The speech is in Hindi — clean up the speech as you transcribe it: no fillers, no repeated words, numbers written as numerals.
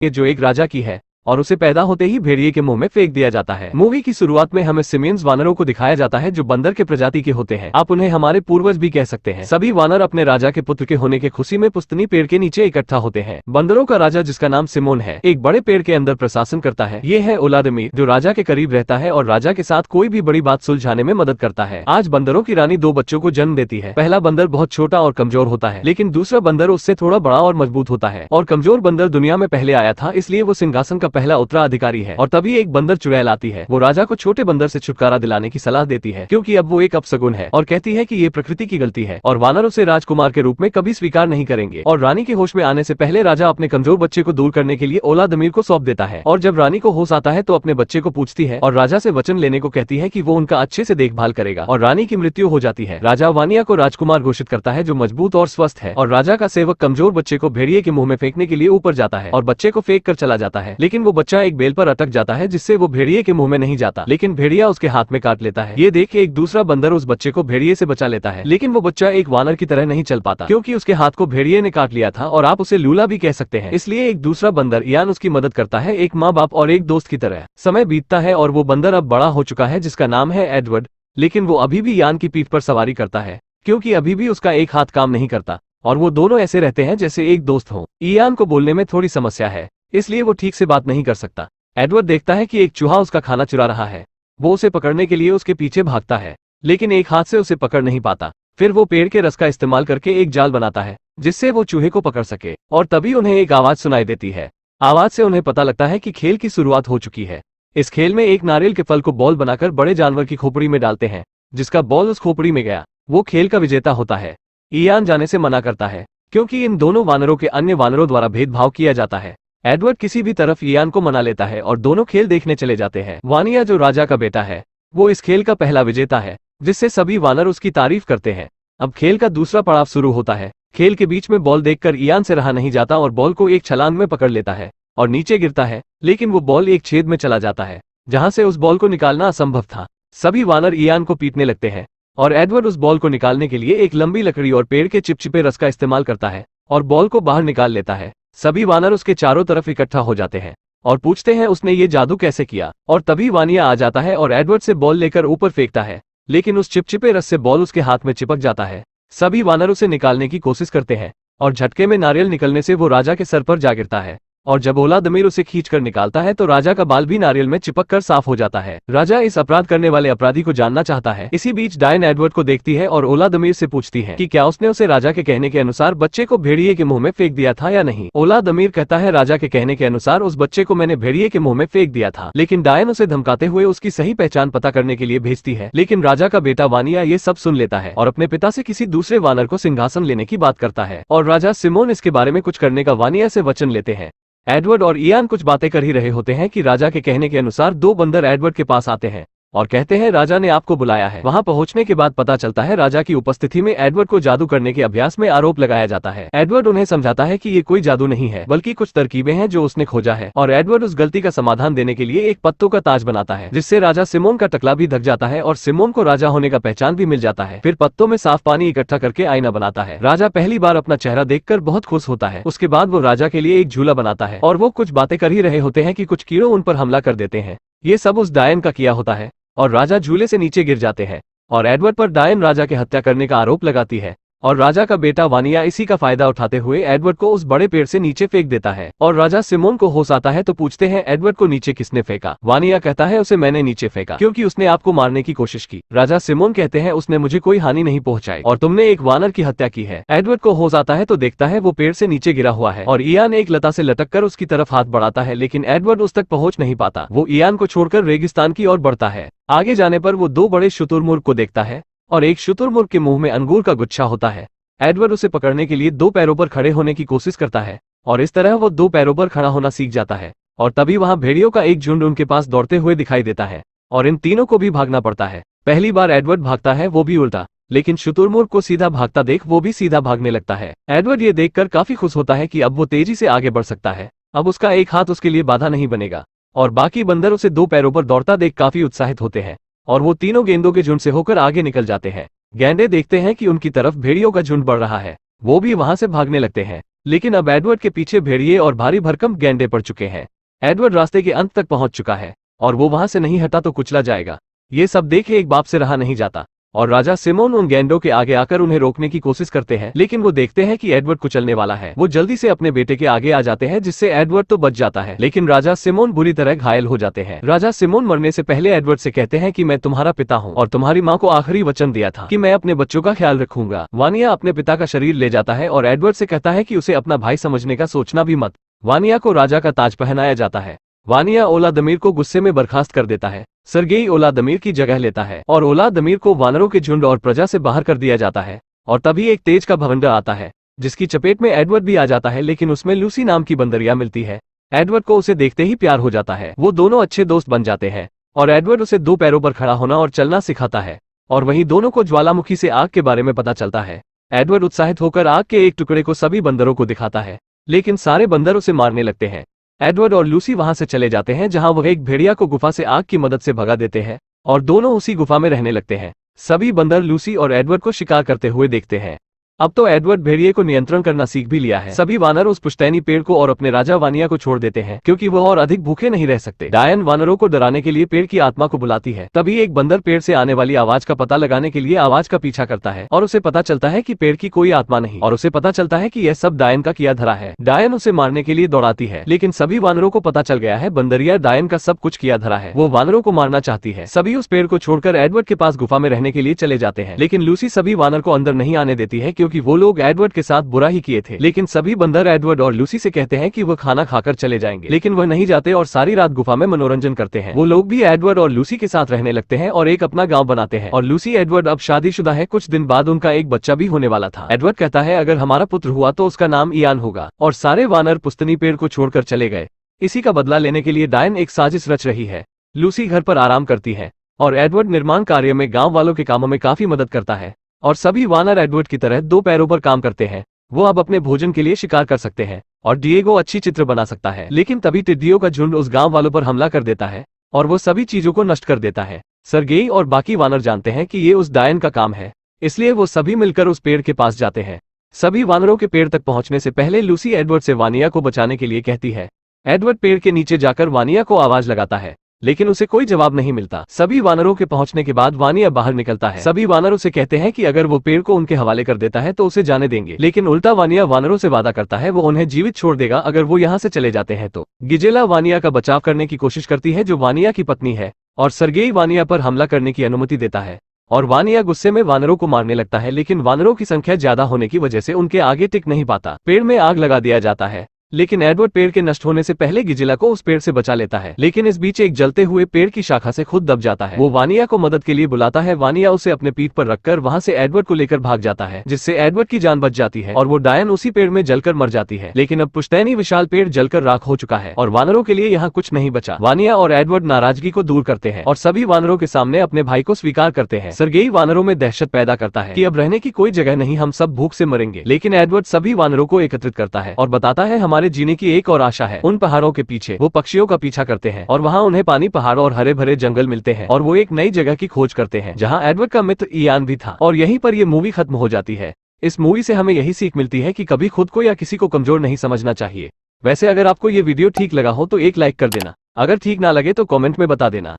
ये जो एक राजा की है और उसे पैदा होते ही भेड़िए के मुंह में फेंक दिया जाता है। मूवी की शुरुआत में हमें सिमियंस वानरों को दिखाया जाता है जो बंदर के प्रजाति के होते हैं। आप उन्हें हमारे पूर्वज भी कह सकते हैं। सभी वानर अपने राजा के पुत्र के होने की खुशी में पुस्तनी पेड़ के नीचे इकट्ठा होते हैं। बंदरों का राजा जिसका नाम सिमोन है एक बड़े पेड़ के अंदर प्रशासन करता है। ये है ओलादमीर जो राजा के करीब रहता है और राजा के साथ कोई भी बड़ी बात सुलझाने में मदद करता है। आज बंदरों की रानी 2 बच्चों को जन्म देती है। पहला बंदर बहुत छोटा और कमजोर होता है लेकिन दूसरा बंदर उससे थोड़ा बड़ा और मजबूत होता है। और कमजोर बंदर दुनिया में पहले आया था इसलिए वो सिंहासन का पहला उत्तराधिकारी है। और तभी एक बंदर चुड़ैल आती है। वो राजा को छोटे बंदर से छुटकारा दिलाने की सलाह देती है क्योंकि अब वो एक अपशगुन है और कहती है कि ये प्रकृति की गलती है और वानर उसे राजकुमार के रूप में कभी स्वीकार नहीं करेंगे। और रानी के होश में आने से पहले राजा अपने कमजोर बच्चे को दूर करने के लिए ओलादमीर को सौंप देता है। और जब रानी को होश आता है तो अपने बच्चे को पूछती है और राजा से वचन लेने को कहती है कि वो उनका अच्छे से देखभाल करेगा। और रानी की मृत्यु हो जाती है। राजा वानिया को राजकुमार घोषित करता है जो मजबूत और स्वस्थ है। और राजा का सेवक कमजोर बच्चे को भेड़िए के मुंह में फेंकने के लिए ऊपर जाता है और बच्चे को फेंक कर चला जाता है। लेकिन वो बच्चा एक बेल पर अटक जाता है जिससे वो भेड़िए के मुंह में नहीं जाता लेकिन भेड़िया उसके हाथ में काट लेता है। ये देख के एक दूसरा बंदर उस बच्चे को भेड़िए से बचा लेता है लेकिन वो बच्चा एक वानर की तरह नहीं चल पाता क्योंकि उसके हाथ को भेड़िए ने काट लिया था और आप उसे लूला भी कह सकते हैं। इसलिए एक दूसरा बंदर इयान उसकी मदद करता है एक माँ बाप और एक दोस्त की तरह। समय बीतता है और वो बंदर अब बड़ा हो चुका है जिसका नाम है एडवर्ड। लेकिन वो अभी भी इयान की पीठ पर सवारी करता है क्योंकि अभी भी उसका एक हाथ काम नहीं करता और वो दोनों ऐसे रहते हैं जैसे एक दोस्त हो। इयान को बोलने में थोड़ी समस्या है इसलिए वो ठीक से बात नहीं कर सकता। एडवर्ड देखता है कि एक चूहा उसका खाना चुरा रहा है। वो उसे पकड़ने के लिए उसके पीछे भागता है लेकिन एक हाथ से उसे पकड़ नहीं पाता। फिर वो पेड़ के रस का इस्तेमाल करके एक जाल बनाता है जिससे वो चूहे को पकड़ सके। और तभी उन्हें एक आवाज सुनाई देती है। आवाज से उन्हें पता लगता है कि खेल की शुरुआत हो चुकी है। इस खेल में एक नारियल के फल को बॉल बनाकर बड़े जानवर की खोपड़ी में डालते हैं। जिसका बॉल उस खोपड़ी में गया वो खेल का विजेता होता है। इयान जाने से मना करता है क्योंकि इन दोनों वानरों के अन्य वानरों द्वारा भेदभाव किया जाता है। एडवर्ड किसी भी तरफ इयान को मना लेता है और दोनों खेल देखने चले जाते हैं। वानिया जो राजा का बेटा है वो इस खेल का पहला विजेता है जिससे सभी वानर उसकी तारीफ करते हैं। अब खेल का दूसरा पड़ाव शुरू होता है। खेल के बीच में बॉल देखकर इयान से रहा नहीं जाता और बॉल को एक छलांग में पकड़ लेता है और नीचे गिरता है लेकिन वो बॉल एक छेद में चला जाता है जहां से उस बॉल को निकालना असंभव था। सभी वानर इयान को पीटने लगते हैं और एडवर्ड उस बॉल को निकालने के लिए एक लंबी लकड़ी और पेड़ के चिपचिपे रस का इस्तेमाल करता है और बॉल को बाहर निकाल लेता है। सभी वानर उसके चारों तरफ इकट्ठा हो जाते हैं और पूछते हैं उसने ये जादू कैसे किया। और तभी वानिया आ जाता है और एडवर्ड से बॉल लेकर ऊपर फेंकता है लेकिन उस चिपचिपे रस से बॉल उसके हाथ में चिपक जाता है। सभी वानर उसे निकालने की कोशिश करते हैं और झटके में नारियल निकलने से वो राजा के सर पर जा गिरता है। और जब ओलादमीर उसे खींचकर निकालता है तो राजा का बाल भी नारियल में चिपककर साफ हो जाता है। राजा इस अपराध करने वाले अपराधी को जानना चाहता है। इसी बीच डायन एडवर्ड को देखती है और ओलादमीर से पूछती है कि क्या उसने उसे राजा के कहने के अनुसार बच्चे को भेड़िए के मुंह में फेंक दिया था या नहीं। ओलादमीर कहता है राजा के कहने के अनुसार उस बच्चे को मैंने भेड़िए के मुंह में फेंक दिया था लेकिन डायन उसे धमकाते हुए उसकी सही पहचान पता करने के लिए भेजती है। लेकिन राजा का बेटा वानिया ये सब सुन लेता है और अपने पिता से किसी दूसरे वानर को सिंहासन लेने की बात करता है और राजा सिमोन इसके बारे में कुछ करने का वानिया से वचन लेते हैं। एडवर्ड और इयान कुछ बातें कर ही रहे होते हैं कि राजा के कहने के अनुसार 2 बंदर एडवर्ड के पास आते हैं और कहते हैं राजा ने आपको बुलाया है। वहां पहुंचने के बाद पता चलता है राजा की उपस्थिति में एडवर्ड को जादू करने के अभ्यास में आरोप लगाया जाता है। एडवर्ड उन्हें समझाता है कि ये कोई जादू नहीं है बल्कि कुछ तरकीबें हैं जो उसने खोजा है। और एडवर्ड उस गलती का समाधान देने के लिए एक पत्तों का ताज बनाता है जिससे राजा सिमोन का टकला भी ढक जाता है और सिमोन को राजा होने का पहचान भी मिल जाता है। फिर पत्तों में साफ पानी इकट्ठा करके आईना बनाता है। राजा पहली बार अपना चेहरा देखकर बहुत खुश होता है। उसके बाद वो राजा के लिए एक झूला बनाता है और वो कुछ बातें कर ही रहे होते हैं कि कुछ कीड़ों उन पर हमला कर देते हैं। ये सब उस डायन का किया होता है और राजा झूले से नीचे गिर जाते हैं और एडवर्ड पर डायन राजा के हत्या करने का आरोप लगाती है। और राजा का बेटा वानिया इसी का फायदा उठाते हुए एडवर्ड को उस बड़े पेड़ से नीचे फेंक देता है। और राजा सिमोन को होश आता है तो पूछते हैं एडवर्ड को नीचे किसने फेंका। वानिया कहता है उसे मैंने नीचे फेंका क्योंकि उसने आपको मारने की कोशिश की। राजा सिमोन कहते हैं उसने मुझे कोई हानि नहीं पहुंचाई और तुमने एक वानर की हत्या की है। एडवर्ड को होश आता है तो देखता है वो पेड़ से नीचे गिरा हुआ है और इयान एक लता से लटक कर उसकी तरफ हाथ बढ़ाता है लेकिन एडवर्ड उस तक पहुंच नहीं पाता। वो इयान को छोड़कर रेगिस्तान की ओर बढ़ता है। आगे जाने पर वो 2 बड़े शुतुरमुर्ग को देखता है और एक शुतुरमुर्ग के मुंह में अंगूर का गुच्छा होता है। एडवर्ड उसे पकड़ने के लिए 2 पैरों पर खड़े होने की कोशिश करता है और इस तरह वो 2 पैरों पर खड़ा होना सीख जाता है। और तभी वहां भेड़ियों का एक झुंड उनके पास दौड़ते हुए दिखाई देता है और इन तीनों को भी भागना पड़ता है। पहली बार एडवर्ड भागता है वो भी उल्टा, लेकिन शुतुरमुर्ग को सीधा भागता देख वो भी सीधा भागने लगता है। एडवर्ड ये देखकर काफी खुश होता है कि अब वो तेजी से आगे बढ़ सकता है। अब उसका एक हाथ उसके लिए बाधा नहीं बनेगा। और बाकी बंदर उसे 2 पैरों पर दौड़ता देख काफी उत्साहित होते हैं और वो तीनों गेंदों के झुंड से होकर आगे निकल जाते हैं। गैंडे देखते हैं कि उनकी तरफ भेड़ियों का झुंड बढ़ रहा है, वो भी वहां से भागने लगते हैं। लेकिन अब एडवर्ड के पीछे भेड़िए और भारी भरकम गैंडे पड़ चुके हैं। एडवर्ड रास्ते के अंत तक पहुंच चुका है और वो वहां से नहीं हटा तो कुचला जाएगा। ये सब देखे एक बाप से रहा नहीं जाता और राजा सिमोन उन गैंडों के आगे आकर उन्हें रोकने की कोशिश करते हैं, लेकिन वो देखते हैं कि एडवर्ड कुचलने वाला है। वो जल्दी से अपने बेटे के आगे आ जाते हैं, जिससे एडवर्ड तो बच जाता है, लेकिन राजा सिमोन बुरी तरह घायल हो जाते हैं। राजा सिमोन मरने से पहले एडवर्ड से कहते हैं कि मैं तुम्हारा पिता हूँ और तुम्हारी माँ को आखिरी वचन दिया था कि मैं अपने बच्चों का ख्याल रखूंगा। वानिया अपने पिता का शरीर ले जाता है और एडवर्ड से कहता है कि उसे अपना भाई समझने का सोचना भी मत। वानिया को राजा का ताज पहनाया जाता है। वानिया ओलादमीर को गुस्से में बर्खास्त कर देता है। सर्गेई ओलादमीर की जगह लेता है और ओलादमीर को वानरों के झुंड और प्रजा से बाहर कर दिया जाता है। और तभी एक तेज का भवंडर आता है, जिसकी चपेट में एडवर्ड भी आ जाता है, लेकिन उसमें लूसी नाम की बंदरिया मिलती है। एडवर्ड को उसे देखते ही प्यार हो जाता है। वो दोनों अच्छे दोस्त बन जाते हैं और एडवर्ड उसे 2 पैरों पर खड़ा होना और चलना सिखाता है। और वहीं दोनों को ज्वालामुखी से आग के बारे में पता चलता है। एडवर्ड उत्साहित होकर आग के एक टुकड़े को सभी बंदरों को दिखाता है, लेकिन सारे बंदर उसे मारने लगते हैं। एडवर्ड और लूसी वहां से चले जाते हैं, जहां वह एक भेड़िया को गुफा से आग की मदद से भगा देते हैं और दोनों उसी गुफा में रहने लगते हैं। सभी बंदर लूसी और एडवर्ड को शिकार करते हुए देखते हैं। अब तो एडवर्ड भेड़िए को नियंत्रण करना सीख भी लिया है। सभी वानर उस पुश्तैनी पेड़ को और अपने राजा वानिया को छोड़ देते हैं, क्योंकि वह और अधिक भूखे नहीं रह सकते। डायन वानरों को डराने के लिए पेड़ की आत्मा को बुलाती है। तभी एक बंदर पेड़ से आने वाली आवाज का पता लगाने के लिए आवाज का पीछा करता है और उसे पता चलता है कि पेड़ की कोई आत्मा नहीं, और उसे पता चलता है कि यह सब डायन का किया धरा है। डायन उसे मारने के लिए दौड़ाती है, लेकिन सभी वानरों को पता चल गया है बंदरिया डायन का सब कुछ किया धरा है। वो वानरों को मारना चाहती है। सभी उस पेड़ को छोड़कर एडवर्ड के पास गुफा में रहने के लिए चले जाते हैं, लेकिन लूसी सभी वानर को अंदर नहीं आने देती है, क्योंकि वो लोग एडवर्ड के साथ बुरा ही किए थे। लेकिन सभी बंदर एडवर्ड और लूसी से कहते हैं कि वो खाना खाकर चले जाएंगे, लेकिन वह नहीं जाते और सारी रात गुफा में मनोरंजन करते हैं। वो लोग भी एडवर्ड और लूसी के साथ रहने लगते हैं और एक अपना गांव बनाते हैं। और लूसी एडवर्ड अब शादीशुदा है। कुछ दिन बाद उनका एक बच्चा भी होने वाला था। एडवर्ड कहता है अगर हमारा पुत्र हुआ तो उसका नाम इयान होगा। और सारे वानर पुस्तनी पेड़ को छोड़कर चले गए। इसी का बदला लेने के लिए डायन एक साजिश रच रही है। लूसी घर पर आराम करती है और एडवर्ड निर्माण कार्य में गाँव वालों के कामों में काफी मदद करता है। और सभी वानर एडवर्ड की तरह 2 पैरों पर काम करते हैं। वो अब अपने भोजन के लिए शिकार कर सकते हैं और डिएगो अच्छी चित्र बना सकता है। लेकिन तभी टिड्डियों का झुंड उस गांव वालों पर हमला कर देता है और वो सभी चीजों को नष्ट कर देता है। सर्गेई और बाकी वानर जानते हैं कि ये उस डायन का काम है, इसलिए वो सभी मिलकर उस पेड़ के पास जाते हैं। सभी वानरों के पेड़ तक पहुंचने से पहले लूसी एडवर्ड से वानिया को बचाने के लिए कहती है। एडवर्ड पेड़ के नीचे जाकर वानिया को आवाज लगाता है, लेकिन उसे कोई जवाब नहीं मिलता। सभी वानरों के पहुंचने के बाद वानिया बाहर निकलता है। सभी वानर उसे कहते हैं कि अगर वो पेड़ को उनके हवाले कर देता है तो उसे जाने देंगे, लेकिन उल्टा वानिया वानरों से वादा करता है वो उन्हें जीवित छोड़ देगा अगर वो यहाँ से चले जाते हैं तो। गिजेला वानिया का बचाव करने की कोशिश करती है, जो वानिया की पत्नी है, और सर्गेई वानिया पर हमला करने की अनुमति देता है। और वानिया गुस्से में वानरों को मारने लगता है, लेकिन वानरों की संख्या ज्यादा होने की वजह से उनके आगे टिक नहीं पाता। पेड़ में आग लगा दिया जाता है, लेकिन एडवर्ड पेड़ के नष्ट होने से पहले गिजिला को उस पेड़ से बचा लेता है। लेकिन इस बीच एक जलते हुए पेड़ की शाखा से खुद दब जाता है। वो वानिया को मदद के लिए बुलाता है। वानिया उसे अपने पीठ पर रखकर वहां से एडवर्ड को लेकर भाग जाता है, जिससे एडवर्ड की जान बच जाती है और वो डायन उसी पेड़ में जलकर मर जाती है। लेकिन अब पुश्तैनी विशाल पेड़ जलकर राख हो चुका है और वानरों के लिए यहाँ कुछ नहीं बचा। वानिया और एडवर्ड नाराजगी को दूर करते हैं और सभी वानरों के सामने अपने भाई को स्वीकार करते हैं। सर्गेई वानरों में दहशत पैदा करता है कि अब रहने की कोई जगह नहीं, हम सब भूख से मरेंगे। लेकिन एडवर्ड सभी वानरों को एकत्रित करता है और बताता है हमारे जीने की एक आशा है। उन पहाड़ों के पीछे वो पक्षियों का पीछा करते हैं और वहाँ उन्हें पानी, पहाड़ों और हरे भरे जंगल मिलते हैं और वो एक नई जगह की खोज करते हैं जहाँ एडवर्ड का मित्र इयान भी था। और यहीं पर ये मूवी खत्म हो जाती है। इस मूवी से हमें यही सीख मिलती है कि कभी खुद को या किसी को कमजोर नहीं समझना चाहिए। वैसे अगर आपको ये वीडियो ठीक लगा हो तो एक लाइक कर देना, अगर ठीक ना लगे तो कमेंट में बता देना।